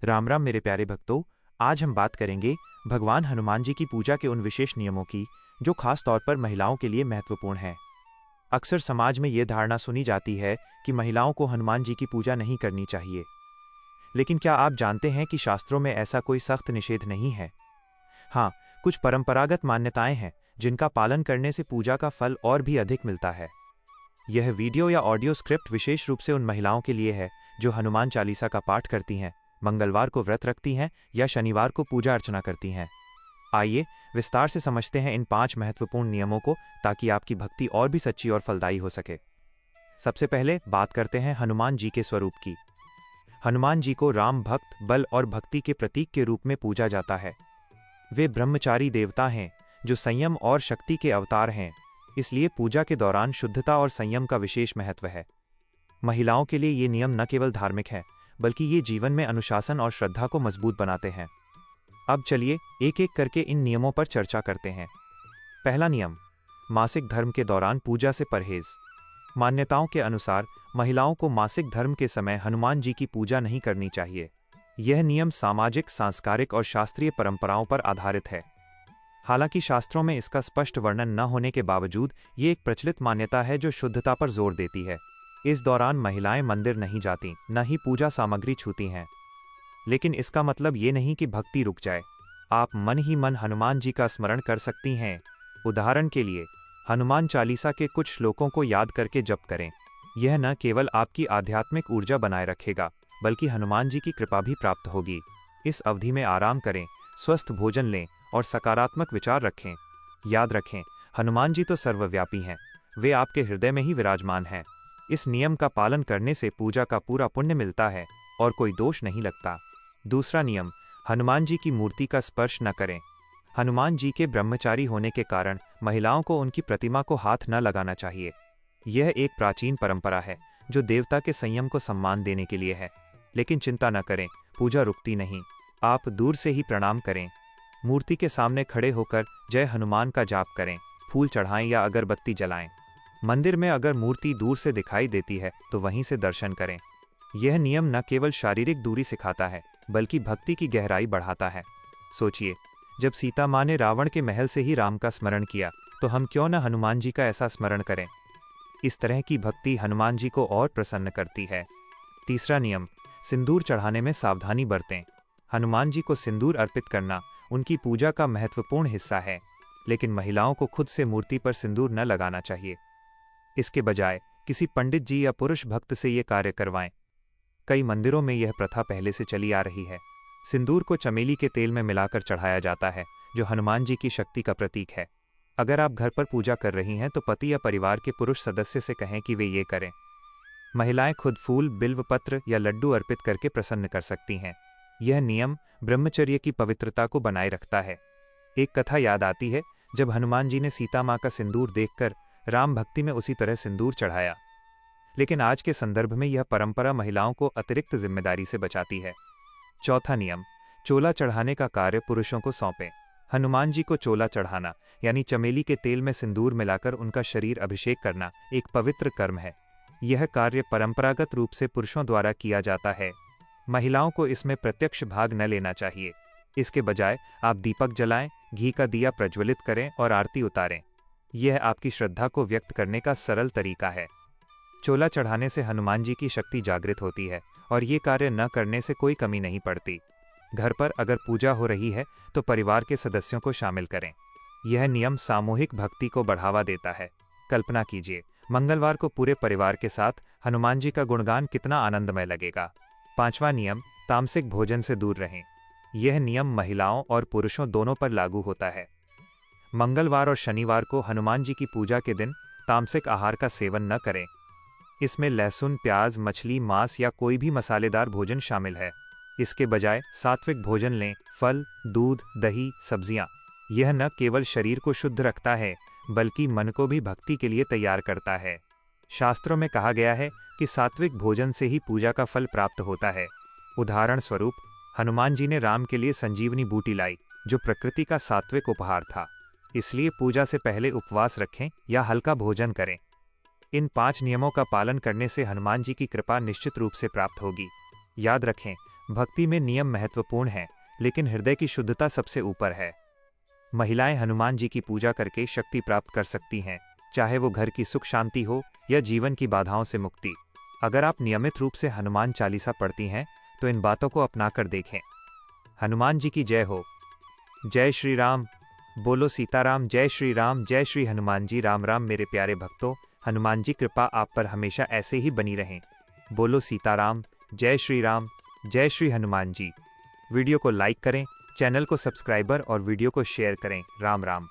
राम राम मेरे प्यारे भक्तों। आज हम बात करेंगे भगवान हनुमान जी की पूजा के उन विशेष नियमों की जो खास तौर पर महिलाओं के लिए महत्वपूर्ण हैं। अक्सर समाज में ये धारणा सुनी जाती है कि महिलाओं को हनुमान जी की पूजा नहीं करनी चाहिए, लेकिन क्या आप जानते हैं कि शास्त्रों में ऐसा कोई सख्त निषेध नहीं है। हाँ, कुछ परंपरागत मान्यताएं हैं जिनका पालन करने से पूजा का फल और भी अधिक मिलता है। यह वीडियो या ऑडियो स्क्रिप्ट विशेष रूप से उन महिलाओं के लिए है जो हनुमान चालीसा का पाठ करती हैं, मंगलवार को व्रत रखती हैं या शनिवार को पूजा अर्चना करती हैं। आइए विस्तार से समझते हैं इन 5 महत्वपूर्ण नियमों को, ताकि आपकी भक्ति और भी सच्ची और फलदायी हो सके। सबसे पहले बात करते हैं हनुमान जी के स्वरूप की। हनुमान जी को राम भक्त, बल और भक्ति के प्रतीक के रूप में पूजा जाता है। वे ब्रह्मचारी देवता हैं जो संयम और शक्ति के अवतार हैं, इसलिए पूजा के दौरान शुद्धता और संयम का विशेष महत्व है। महिलाओं के लिए ये नियम न केवल धार्मिक हैं, बल्कि ये जीवन में अनुशासन और श्रद्धा को मजबूत बनाते हैं। अब चलिए एक एक करके इन नियमों पर चर्चा करते हैं। पहला नियम, मासिक धर्म के दौरान पूजा से परहेज। मान्यताओं के अनुसार महिलाओं को मासिक धर्म के समय हनुमान जी की पूजा नहीं करनी चाहिए। यह नियम सामाजिक, सांस्कृतिक और शास्त्रीय परंपराओं पर आधारित है। हालांकि शास्त्रों में इसका स्पष्ट वर्णन न होने के बावजूद ये एक प्रचलित मान्यता है जो शुद्धता पर जोर देती है। इस दौरान महिलाएं मंदिर नहीं जाती, न ही पूजा सामग्री छूती हैं। लेकिन इसका मतलब ये नहीं कि भक्ति रुक जाए। आप मन ही मन हनुमान जी का स्मरण कर सकती हैं। उदाहरण के लिए, हनुमान चालीसा के कुछ श्लोकों को याद करके जप करें। यह न केवल आपकी आध्यात्मिक ऊर्जा बनाए रखेगा, बल्कि हनुमान जी की कृपा भी प्राप्त होगी। इस अवधि में आराम करें, स्वस्थ भोजन लें और सकारात्मक विचार रखें। याद रखें, हनुमान जी तो सर्वव्यापी हैं, वे आपके हृदय में ही विराजमान हैं। इस नियम का पालन करने से पूजा का पूरा पुण्य मिलता है और कोई दोष नहीं लगता। दूसरा नियम, हनुमान जी की मूर्ति का स्पर्श न करें। हनुमान जी के ब्रह्मचारी होने के कारण महिलाओं को उनकी प्रतिमा को हाथ न लगाना चाहिए। यह एक प्राचीन परंपरा है जो देवता के संयम को सम्मान देने के लिए है। लेकिन चिंता न करें, पूजा रुकती नहीं। आप दूर से ही प्रणाम करें। मूर्ति के सामने खड़े होकर जय हनुमान का जाप करें, फूल चढ़ाएं या अगरबत्ती जलाएं। मंदिर में अगर मूर्ति दूर से दिखाई देती है तो वहीं से दर्शन करें। यह नियम न केवल शारीरिक दूरी सिखाता है, बल्कि भक्ति की गहराई बढ़ाता है। सोचिए, जब सीता माँ ने रावण के महल से ही राम का स्मरण किया, तो हम क्यों न हनुमान जी का ऐसा स्मरण करें। इस तरह की भक्ति हनुमान जी को और प्रसन्न करती है। तीसरा नियम, सिंदूर चढ़ाने में सावधानी बरतें। हनुमान जी को सिंदूर अर्पित करना उनकी पूजा का महत्वपूर्ण हिस्सा है, लेकिन महिलाओं को खुद से मूर्ति पर सिंदूर न लगाना चाहिए। इसके बजाय किसी पंडित जी या पुरुष भक्त से ये कार्य करवाएं। कई मंदिरों में यह प्रथा पहले से चली आ रही है। सिंदूर को चमेली के तेल में मिलाकर चढ़ाया जाता है, जो हनुमान जी की शक्ति का प्रतीक है। अगर आप घर पर पूजा कर रही हैं तो पति या परिवार के पुरुष सदस्य से कहें कि वे ये करें। महिलाएं खुद फूल, बिल्व पत्र या लड्डू अर्पित करके प्रसन्न कर सकती हैं। यह नियम ब्रह्मचर्य की पवित्रता को बनाए रखता है। एक कथा याद आती है, जब हनुमान जी ने सीता माँ का सिंदूर देखकर राम भक्ति में उसी तरह सिंदूर चढ़ाया। लेकिन आज के संदर्भ में यह परंपरा महिलाओं को अतिरिक्त जिम्मेदारी से बचाती है। चौथा नियम, चोला चढ़ाने का कार्य पुरुषों को सौंपें। हनुमान जी को चोला चढ़ाना यानी चमेली के तेल में सिंदूर मिलाकर उनका शरीर अभिषेक करना एक पवित्र कर्म है। यह कार्य परंपरागत रूप से पुरुषों द्वारा किया जाता है। महिलाओं को इसमें प्रत्यक्ष भाग न लेना चाहिए। इसके बजाय आप दीपक जलाएं, घी का दिया प्रज्वलित करें और आरती उतारें। यह आपकी श्रद्धा को व्यक्त करने का सरल तरीका है। चोला चढ़ाने से हनुमान जी की शक्ति जागृत होती है और ये कार्य न करने से कोई कमी नहीं पड़ती। घर पर अगर पूजा हो रही है तो परिवार के सदस्यों को शामिल करें। यह नियम सामूहिक भक्ति को बढ़ावा देता है। कल्पना कीजिए, मंगलवार को पूरे परिवार के साथ हनुमान जी का गुणगान कितना आनंदमय लगेगा। पांचवा नियम, तामसिक भोजन से दूर रहें। यह नियम महिलाओं और पुरुषों दोनों पर लागू होता है। मंगलवार और शनिवार को हनुमान जी की पूजा के दिन तामसिक आहार का सेवन न करें। इसमें लहसुन, प्याज, मछली, मांस या कोई भी मसालेदार भोजन शामिल है। इसके बजाय सात्विक भोजन लें, फल, दूध, दही, सब्जियां। यह न केवल शरीर को शुद्ध रखता है, बल्कि मन को भी भक्ति के लिए तैयार करता है। शास्त्रों में कहा गया है कि सात्विक भोजन से ही पूजा का फल प्राप्त होता है। उदाहरण स्वरूप, हनुमान जी ने राम के लिए संजीवनी बूटी लाई, जो प्रकृति का सात्विक उपहार था। इसलिए पूजा से पहले उपवास रखें या हल्का भोजन करें। इन 5 नियमों का पालन करने से हनुमान जी की कृपा निश्चित रूप से प्राप्त होगी। याद रखें, भक्ति में नियम महत्वपूर्ण हैं, लेकिन हृदय की शुद्धता सबसे ऊपर है। महिलाएं हनुमान जी की पूजा करके शक्ति प्राप्त कर सकती हैं, चाहे वो घर की सुख शांति हो या जीवन की बाधाओं से मुक्ति। अगर आप नियमित रूप से हनुमान चालीसा पढ़ती हैं तो इन बातों को अपनाकर देखें। हनुमान जी की जय हो। जय श्री राम। बोलो सीताराम। जय श्री राम। जय श्री हनुमान जी। राम राम। मेरे प्यारे भक्तों, हनुमान जी कृपा आप पर हमेशा ऐसे ही बनी रहें। बोलो सीताराम। जय श्री राम। जय श्री हनुमान जी। वीडियो को लाइक करें, चैनल को सब्सक्राइबर और वीडियो को शेयर करें। राम राम।